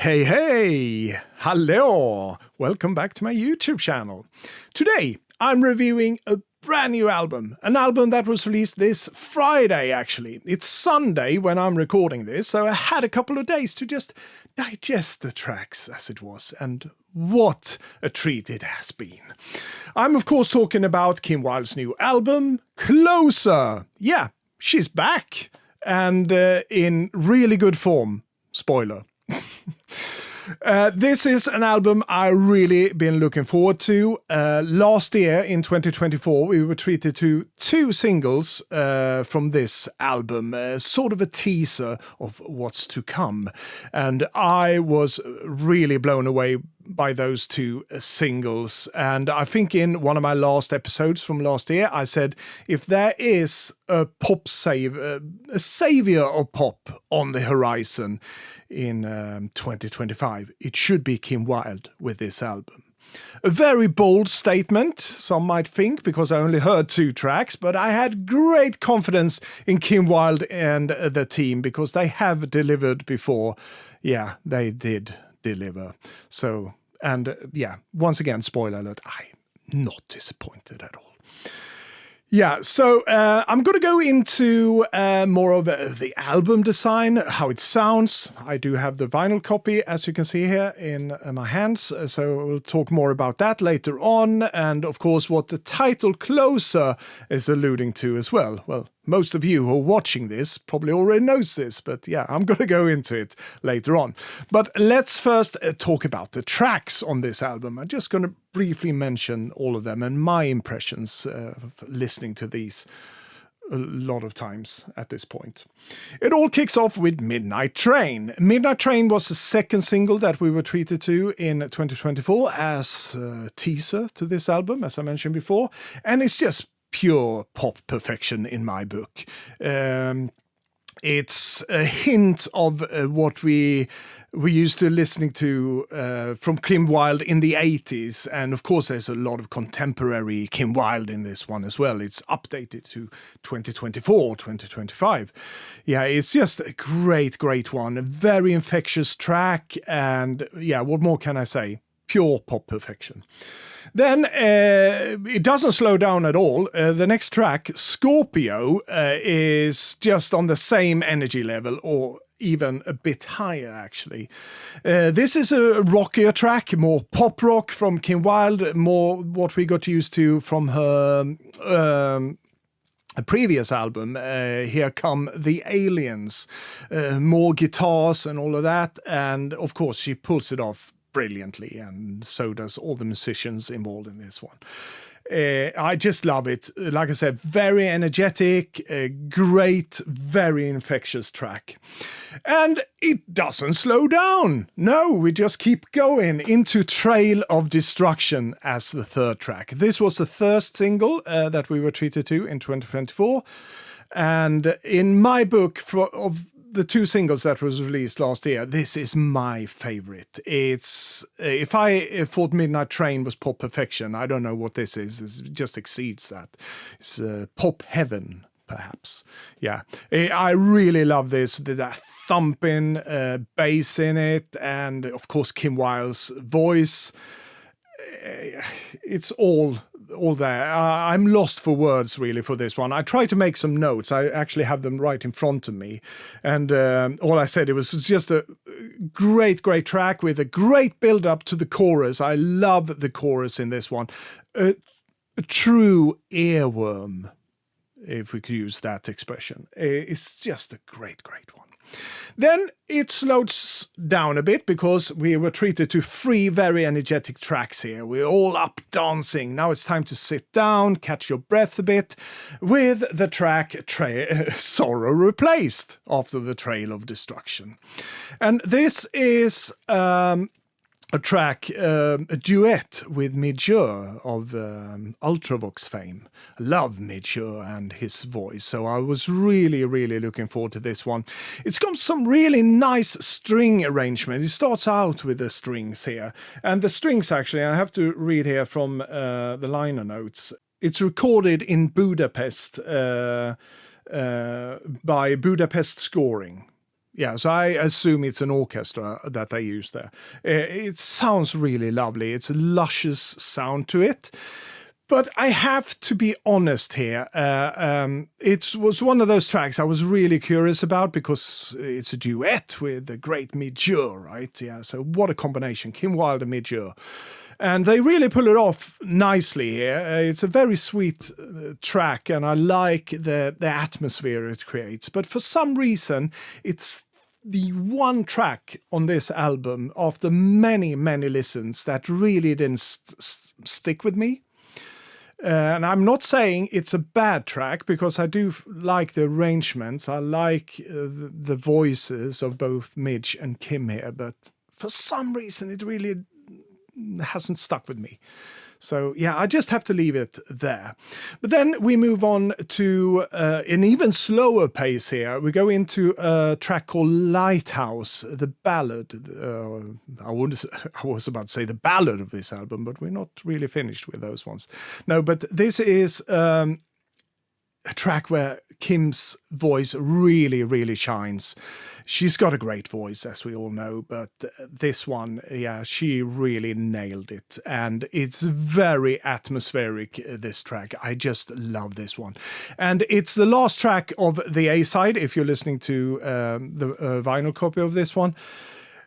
Hey, hello! Welcome back to my YouTube channel. Today, I'm reviewing a brand new album. An album that was released this Friday, actually. It's Sunday when I'm recording this, so I had a couple of days to just digest the tracks as it was, and what a treat it has been. I'm of course talking about Kim Wilde's new album, Closer. Yeah, she's back, and in really good form. Spoiler. This is an album I've really been looking forward to. Last year, in 2024, we were treated to two singles from this album, sort of a teaser of what's to come. And I was really blown away by those two singles. And I think in one of my last episodes from last year, I said, if there is a a savior of pop on the horizon in 2025, it should be Kim Wilde with this album. A very bold statement, some might think, because I only heard two tracks, but I had great confidence in Kim Wilde and the team because they have delivered before. Yeah, they did deliver. So, and yeah, once again, spoiler alert, I'm not disappointed at all. Yeah, so I'm going to go into more of the album design, how it sounds. I do have the vinyl copy, as you can see here in my hands, so we'll talk more about that later on. And of course, what the title Closer is alluding to as well. Well, most of you who are watching this probably already knows this, but yeah, I'm going to go into it later on. But let's first talk about the tracks on this album. I'm just going to briefly mention all of them and my impressions of listening to these a lot of times at this point. It all kicks off with Midnight Train. Midnight Train was the second single that we were treated to in 2024 as a teaser to this album, as I mentioned before, and it's just pure pop perfection in my book. It's a hint of what we used to listening to from Kim Wilde in the 80s. And of course, there's a lot of contemporary Kim Wilde in this one as well. It's updated to 2024, 2025. Yeah, it's just a great one. A very infectious track. And yeah, what more can I say? Pure pop perfection. Then it doesn't slow down at all. The next track, Scorpio, is just on the same energy level, or even a bit higher, actually. This is a rockier track, more pop rock from Kim Wilde, more what we got used to from her a previous album, Here Come the Aliens. More guitars and all of that, and of course she pulls it off brilliantly, and so does all the musicians involved in this one. I just love it. Like I said, very energetic, great, very infectious track. And it doesn't slow down. No, we just keep going into Trail of Destruction as the third track. This was the first single that we were treated to in 2024. And in my book of the two singles that was released last year, this is my favorite. It's if I thought Midnight Train was pop perfection, I don't know what this is. It just exceeds that. It's pop heaven, perhaps. Yeah, I really love this. That thumping bass in it, and of course Kim Wilde's voice. It's all there. I'm lost for words, really, for this one. I tried to make some notes. I actually have them right in front of me. And all I said, it was just a great track with a great build-up to the chorus. I love the chorus in this one. A true earworm, if we could use that expression. It's just a great one. Then it slows down a bit because we were treated to three very energetic tracks here. We're all up dancing. Now it's time to sit down, catch your breath a bit with the track Sorrow Replaced after the Trail of Destruction. And this is a track, a duet with Midge of Ultravox fame. I love Midge and his voice, so I was really looking forward to this one. It's got some really nice string arrangement. It starts out with the strings here, and the strings actually, I have to read here from the liner notes. It's recorded in Budapest by Budapest Scoring. Yeah, so I assume it's an orchestra that they use there. It sounds really lovely. It's a luscious sound to it. But I have to be honest here. It was one of those tracks I was really curious about because it's a duet with the great Midge, right? Yeah, so what a combination. Kim Wilde and Midge. And they really pull it off nicely here. It's a very sweet track, and I like the atmosphere it creates. But for some reason, it's the one track on this album, after many, many listens, that really didn't stick with me. And I'm not saying it's a bad track, because I do like the arrangements. I like the voices of both Midge and Kim here, but for some reason it really hasn't stuck with me. So yeah, I just have to leave it there. But then we move on to an even slower pace here. We go into a track called Lighthouse, the ballad. I was about to say the ballad of this album, but we're not really finished with those ones. No, but this is a track where Kim's voice really, really shines. She's got a great voice, as we all know, but this one, yeah, she really nailed it. And it's very atmospheric, this track. I just love this one. And it's the last track of the A-side, if you're listening to the vinyl copy of this one.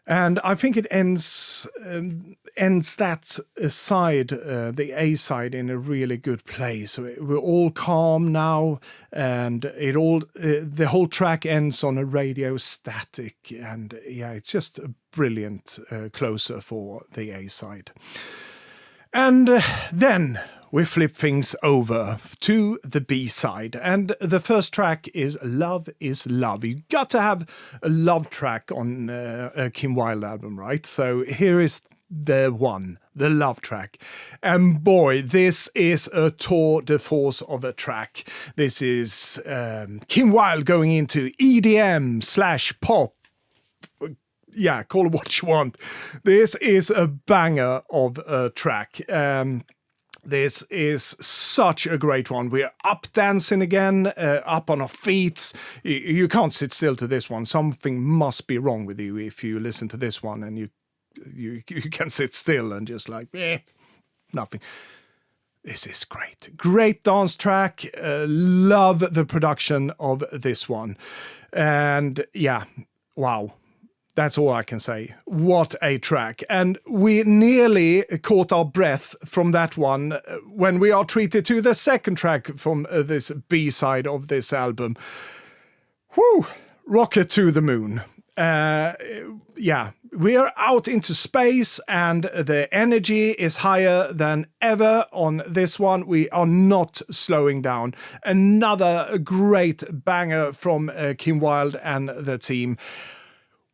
And I think it ends that side, the A side, in a really good place. We're all calm now, and the whole track ends on a radio static, and yeah, it's just a brilliant closer for the A side. And then we flip things over to the B-side. And the first track is Love is Love. You got to have a love track on a Kim Wilde album, right? So here is the love track. And boy, this is a tour de force of a track. This is Kim Wilde going into EDM/pop. Yeah, call it what you want. This is a banger of a track. This is such a great one. We're up dancing again, up on our feet. You can't sit still to this one. Something must be wrong with you if you listen to this one and you can sit still and just like, nothing. This is great. Great dance track. Love the production of this one. And yeah, wow. That's all I can say. What a track. And we nearly caught our breath from that one when we are treated to the second track from this B-side of this album. Whew! Rocket to the Moon. Yeah, we are out into space and the energy is higher than ever on this one. We are not slowing down. Another great banger from Kim Wilde and the team.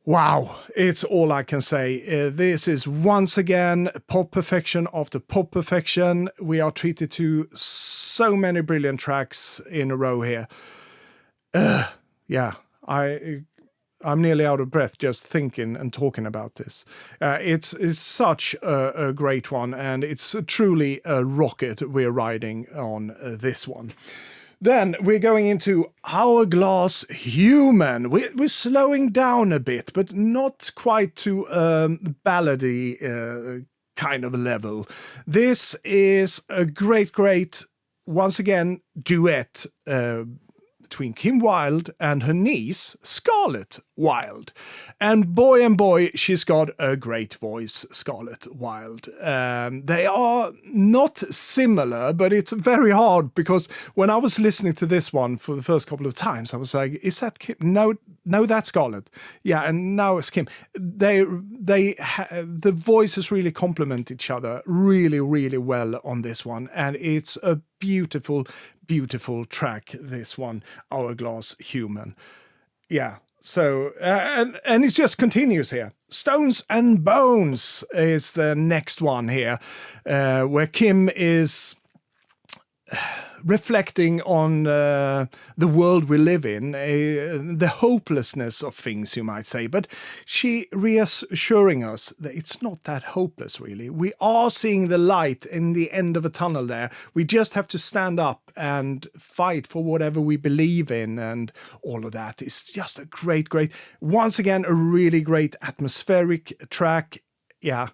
Wow, it's all I can say. This is once again pop perfection after pop perfection. We are treated to so many brilliant tracks in a row here. Yeah, I'm nearly out of breath just thinking and talking about this. It's such a great one, and it's truly a rocket we're riding on this one. Then we're going into Hourglass Human. We're slowing down a bit, but not quite to ballady kind of level. This is a great, once again, duet between Kim Wilde and her niece, Scarlett Wilde. And boy, she's got a great voice, Scarlett Wilde. They are not similar, but it's very hard because when I was listening to this one for the first couple of times, I was like, is that Kim? No, that's Scarlett. Yeah, and now it's Kim. The voices really complement each other really well on this one. And it's a beautiful track, this one, Hourglass Human. Yeah. So, and it just continues here. Stones and Bones is the next one here, where Kim is reflecting on the world we live in, the hopelessness of things, you might say. But she reassuring us that it's not that hopeless, really. We are seeing the light in the end of a tunnel there. We just have to stand up and fight for whatever we believe in, and all of that. It's just a great, once again, a really great atmospheric track. Yeah.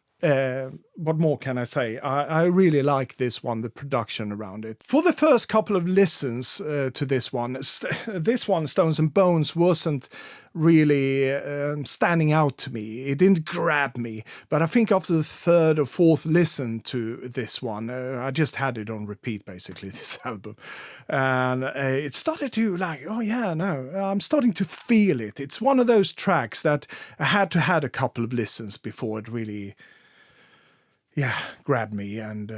What more can I say? I really like this one, the production around it. For the first couple of listens to this one, Stones and Bones, wasn't really standing out to me. It didn't grab me. But I think after the third or fourth listen to this one, I just had it on repeat, basically, this album. And it started to I'm starting to feel it. It's one of those tracks that I had to had a couple of listens before it really grabbed me and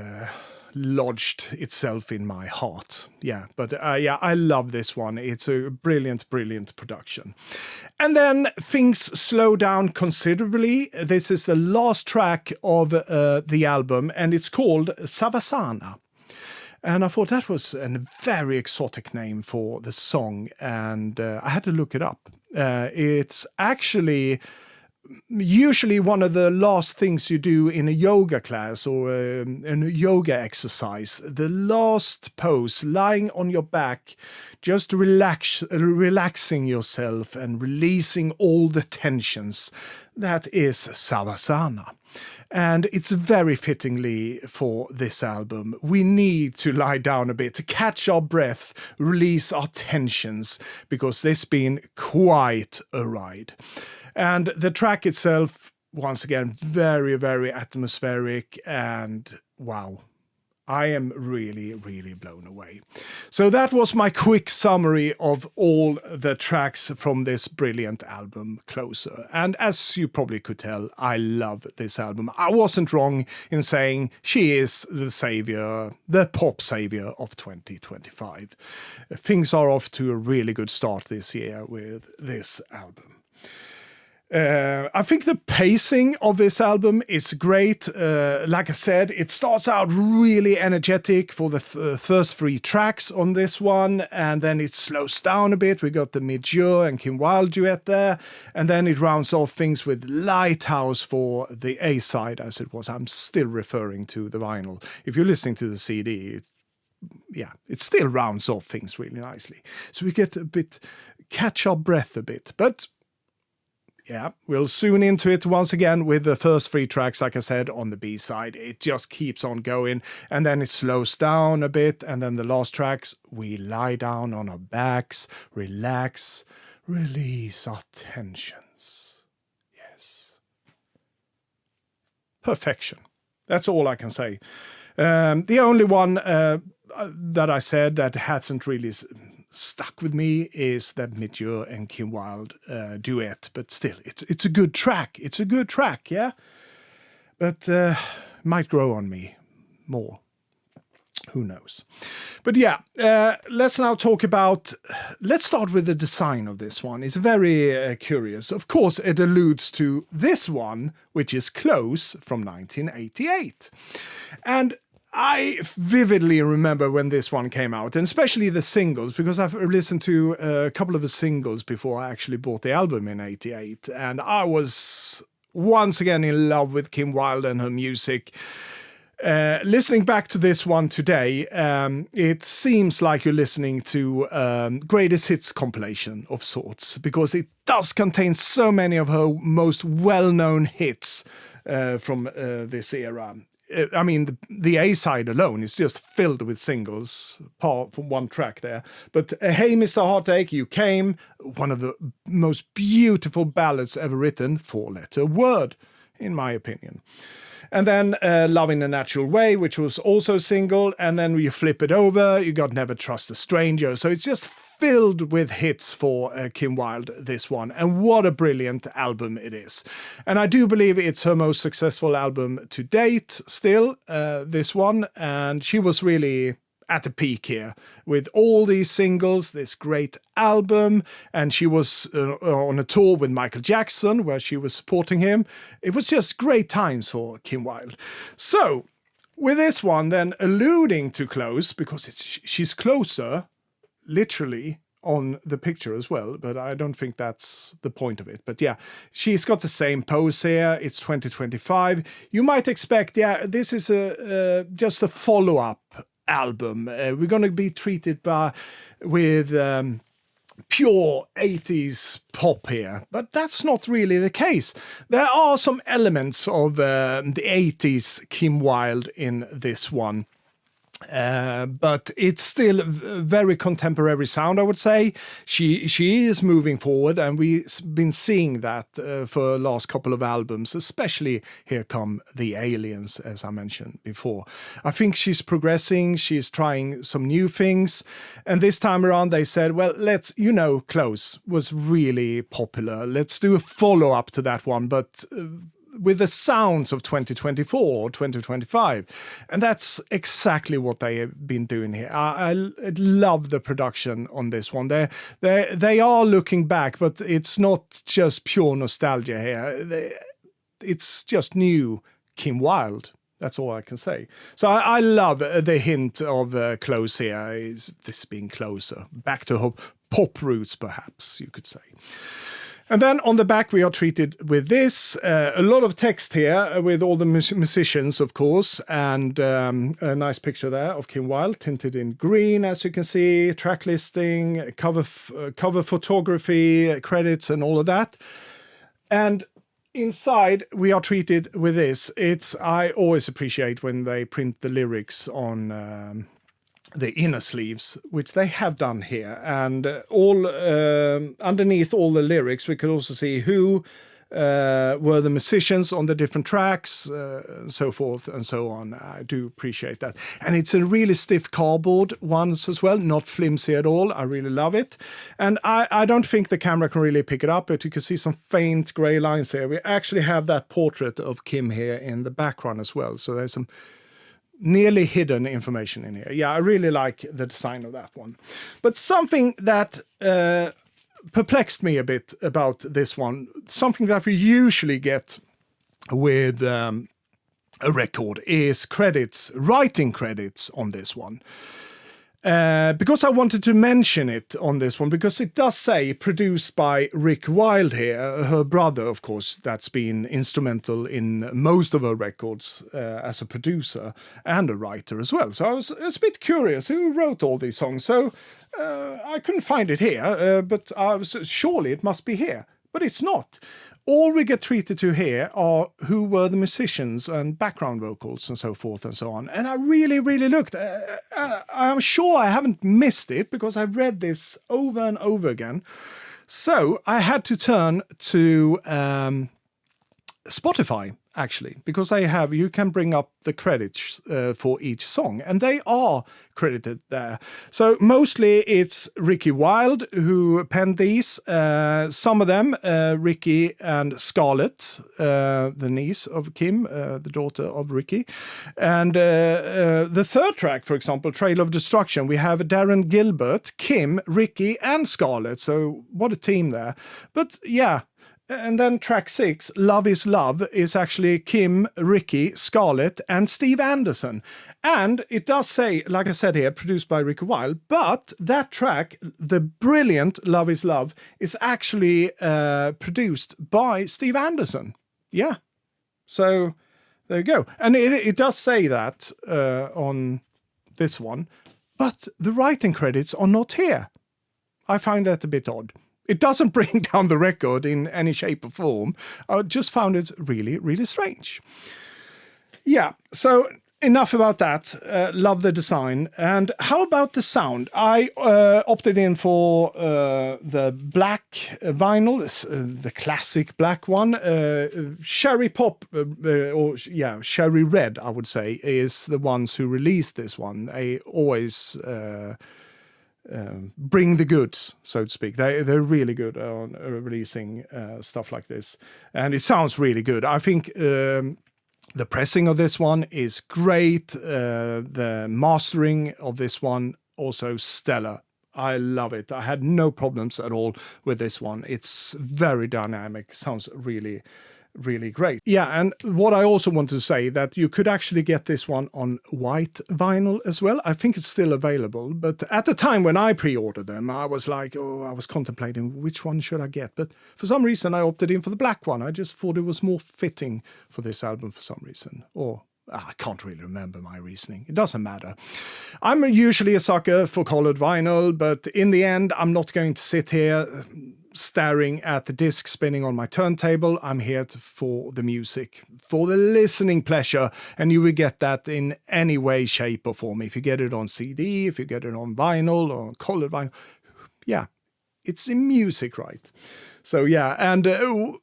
lodged itself in my heart. I love this one. It's a brilliant production. And then things slow down considerably. This is the last track of the album, and it's called Savasana. And I thought that was a very exotic name for the song, and I had to look it up. It's actually usually one of the last things you do in a yoga class or a yoga exercise. The last pose, lying on your back, just relaxing yourself and releasing all the tensions. That is Savasana. And it's very fittingly for this album. We need to lie down a bit, to catch our breath, release our tensions, because this has been quite a ride. And the track itself, once again, very, very atmospheric, and wow, I am really, really blown away. So that was my quick summary of all the tracks from this brilliant album, Closer. And as you probably could tell, I love this album. I wasn't wrong in saying she is the savior, the pop savior of 2025. Things are off to a really good start this year with this album. I think the pacing of this album is great. Like I said, it starts out really energetic for the first three tracks on this one, and then it slows down a bit. We got the Midge and Kim Wilde duet there, and then it rounds off things with Lighthouse for the A-side, as it was. I'm still referring to the vinyl. If you're listening to the CD, it still rounds off things really nicely. So we get catch our breath a bit, but we'll soon into it once again with the first three tracks, like I said, on the B-side. It just keeps on going, and then it slows down a bit, and then the last tracks, we lie down on our backs, relax, release our tensions. Yes. Perfection. That's all I can say. The only one that I said that hasn't really stuck with me is that Midge and Kim Wilde duet, but still, it's a good track. It's a good track, yeah? But might grow on me more. Who knows? But let's now talk about... Let's start with the design of this one. It's very curious. Of course, it alludes to this one, which is Close from 1988. And I vividly remember when this one came out, and especially the singles, because I've listened to a couple of the singles before I actually bought the album in 88, and I was once again in love with Kim Wilde and her music. Listening back to this one today, it seems like you're listening to greatest hits compilation of sorts, because it does contain so many of her most well-known hits from this era. I mean, the A-side alone is just filled with singles, apart from one track there. But Hey Mr. Heartache, You Came, one of the most beautiful ballads ever written, four-letter word, in my opinion. And then Love in a Natural Way, which was also a single. And then you flip it over, you got Never Trust a Stranger. So it's just filled with hits for Kim Wilde, this one. And what a brilliant album it is. And I do believe it's her most successful album to date, still, this one. And she was really at the peak here with all these singles, this great album. And she was on a tour with Michael Jackson, where she was supporting him. It was just great times for Kim Wilde. So With this one, then alluding to close, because she's closer, literally, on the picture as well, but I don't think that's the point of it. But yeah, she's got the same pose here. It's 2025. You might expect, yeah, this is just a follow-up album. We're going to be treated with pure 80s pop here, but that's not really the case. There are some elements of the 80s Kim Wilde in this one. But it's still a very contemporary sound, I would say. She is moving forward, and we've been seeing that for the last couple of albums, especially Here Come the Aliens, as I mentioned before. I think she's progressing, she's trying some new things, and this time around they said, well, let's, Close was really popular. Let's do a follow-up to that one, but with the sounds of 2024 or 2025. And that's exactly what they have been doing here. I love the production on this one. They are looking back, but it's not just pure nostalgia here. It's just new Kim Wilde. That's all I can say. So I love the hint of close here. Is this being closer? Back to pop roots, perhaps, you could say. And then on the back, we are treated with this. A lot of text here with all the musicians, of course, and a nice picture there of Kim Wilde, tinted in green, as you can see, track listing, cover photography, credits, and all of that. And inside, we are treated with this. I always appreciate when they print the lyrics on the inner sleeves, which they have done here, and all underneath all the lyrics we could also see who were the musicians on the different tracks, so forth and so on. I do appreciate that, and it's a really stiff cardboard ones as well, not flimsy at all. I really love it, and I don't think the camera can really pick it up, but you can see some faint gray lines here. We actually have that portrait of Kim here in the background as well, so there's some nearly hidden information in here. Yeah, I really like the design of that one. But something that perplexed me a bit about this one, something that we usually get with a record, is writing credits on this one. Because I wanted to mention it on this one, because it does say produced by Rick Wilde here, her brother, of course, that's been instrumental in most of her records as a producer and a writer as well. So I was a bit curious who wrote all these songs. So I couldn't find it here, but I was surely it must be here, but it's not. All we get treated to here are who were the musicians and background vocals and so forth and so on. And I really, really looked. I'm sure I haven't missed it because I've read this over and over again. So I had to turn to Spotify, actually, because you can bring up the credits for each song, and they are credited there. So mostly it's Ricky Wilde who penned these. Some of them, Ricky and Scarlett, the niece of Kim, the daughter of Ricky. And the third track, for example, Trail of Destruction, we have Darren Gilbert, Kim, Ricky, and Scarlett. So what a team there. But yeah. And then track 6, Love is Love, is actually Kim, Ricky, Scarlett, and Steve Anderson. And it does say, like I said here, produced by Ricky Wilde, but that track, the brilliant Love is Love, is actually produced by Steve Anderson. Yeah. So there you go. And it does say that on this one, but the writing credits are not here. I find that a bit odd. It doesn't bring down the record in any shape or form. I just found it really, really strange. Yeah, so enough about that. Love the design. And how about the sound? I opted in for the black vinyl, the classic black one. Cherry Pop, Cherry Red, I would say, is the ones who released this one. They always bring the goods, so to speak. They're really good on releasing stuff like this, and it sounds really good. I think the pressing of this one is great. The mastering of this one also stellar. I love it. I had no problems at all with this one. It's very dynamic. Sounds really really great. Yeah, and what I also want to say that you could actually get this one on white vinyl as well. I think it's still available, but at the time when I pre-ordered them, I was like, I was contemplating which one should I get, but for some reason I opted in for the black one. I just thought it was more fitting for this album for some reason, or I can't really remember my reasoning. It doesn't matter. I'm usually a sucker for colored vinyl, but in the end, I'm not going to sit here staring at the disc spinning on my turntable. I'm here for the music, for the listening pleasure, and you will get that in any way, shape or form. If you get it on CD, if you get it on vinyl or colored vinyl, yeah, it's in music, right? So yeah, and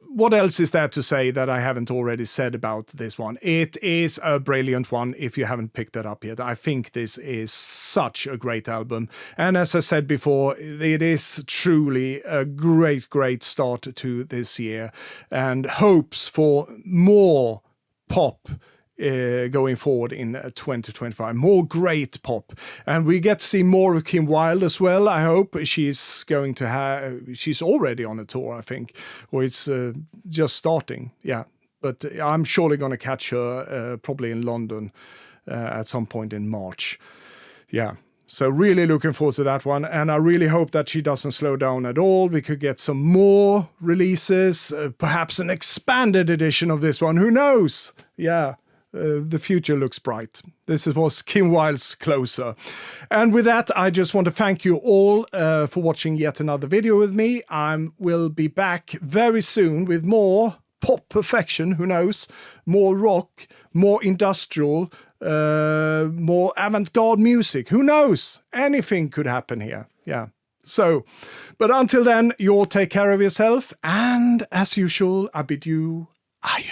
what else is there to say that I haven't already said about this one? It is a brilliant one if you haven't picked it up yet. I think this is such a great album. And as I said before, it is truly a great, great start to this year, and hopes for more pop going forward in 2025. More great pop. And we get to see more of Kim Wilde as well. I hope she's going to have, she's already on a tour, I think, or it's just starting. Yeah. But I'm surely going to catch her probably in London at some point in March. Yeah. So really looking forward to that one. And I really hope that she doesn't slow down at all. We could get some more releases, perhaps an expanded edition of this one. Who knows? Yeah. The future looks bright. This was Kim Wilde's Closer. And with that, I just want to thank you all for watching yet another video with me. I will be back very soon with more pop perfection, who knows, more rock, more industrial, more avant-garde music, who knows, anything could happen here. Yeah. So, but until then, you all take care of yourself, and as usual, I bid you adieu.